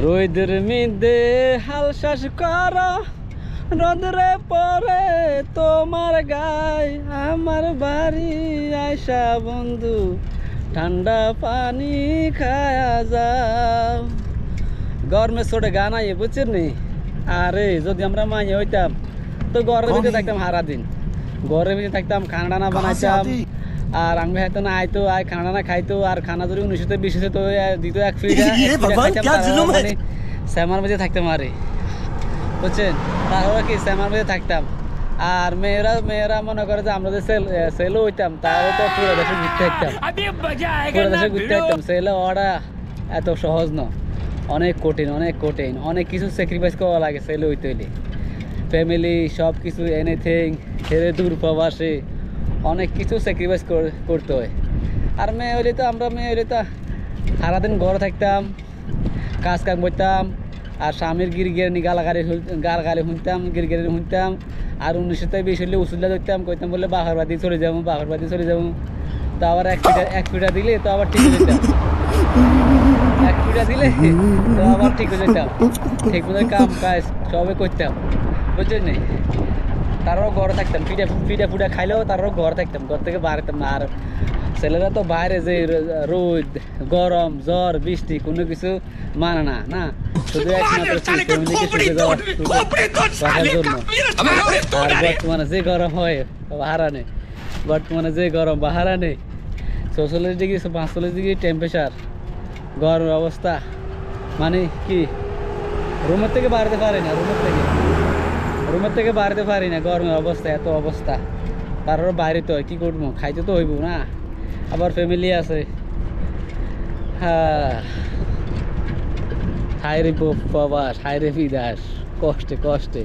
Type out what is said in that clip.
রোদের মধ্যে হাল শ্বাস কর রোদরে পরে তোমার গায় আমার বাড়ি আয়সা বন্ধু ঠান্ডা পানি খায়া যাও। গরমে ছোটে গান আইয়ে বুঝছেন নি। আরে যদি আমরা মাইয়ে হইতাম তো ঘরের ভিতরে থাকতাম হারা দিন, ঘরের ভিতরে থাকতাম, খানা টানা বানাইতাম আর আমি হয়তো না আইতো আর খানা না খাইতো আর খানা যদি 1920 তো দিত এক ফ্রিটা শ্যামার মধ্যে থাকতাম। আরে বুঝছেন, তাহলে কি শ্যামার মধ্যে থাকতাম। আর মেয়েরা মনে করে যে আমরা যে সেলও হইতাম তাহলে তো পুরো দেশে ঘুরতে থাকতাম, পুরো দেশে ঘুরতে থাকতাম। সেলে ওরা এত সহজ ন, অনেক কঠিন অনেক কিছু স্যাক্রিফাইস করা লাগে সেলে হইতে হইলে। ফ্যামিলি সব কিছু এনিথিং ছেড়ে দূর প্রবাসে অনেক কিছু স্যাক্রিফাইস করতে হয়। আর মেয়ে হইলে তো সারাদিন ঘরে থাকতাম, কাজ কাম করতাম আর স্বামীর গিরগিরানি গালাগালি শুনতাম, গিরগিরানি শুনতাম। আর 1920 হলে উসুল্লা ধরতাম, কইতাম বলে বাহারবাদি চলে যাবো তো আবার এক ফিটা দিলে তো আবার ঠিক হয়ে যেতাম, এক ফিটা দিলে তো আবার ঠিক হয়ে যেতাম, ঠিক মতো কাম কাজ সবে করতাম বুঝছেন নি। তারাও ঘরে থাকতাম, পিঠা ফুটা খাইলেও তারাও ঘরে থাকতাম, ঘর থেকে বাড়তাম না। আর ছেলেরা তো বাইরে যে রোদ গরম জ্বর বৃষ্টি কোনো কিছু মানে না, না শুধু একমাত্র ফ্যামিলিকে সুখে দেওয়ার জন্য। আর বর্তমানে যে গরম হয় বাহারানে, বর্তমানে যে গরম বাহারানে 46 ডিগ্রি 45 ডিগ্রি টেম্পারেচার, গরম অবস্থা, মানে কি রুমের থেকে বাড়তে পারি না, রুমের থেকে বাড়তে পারি না, গরমের অবস্থা এত অবস্থা। তারপর বাইরে তো কি করবো, খাইতে তো হইব না, আবার ফ্যামিলি আছে। হ্যাঁ, হায় রে প্রবাস, হায় রে বিদাস, কষ্টে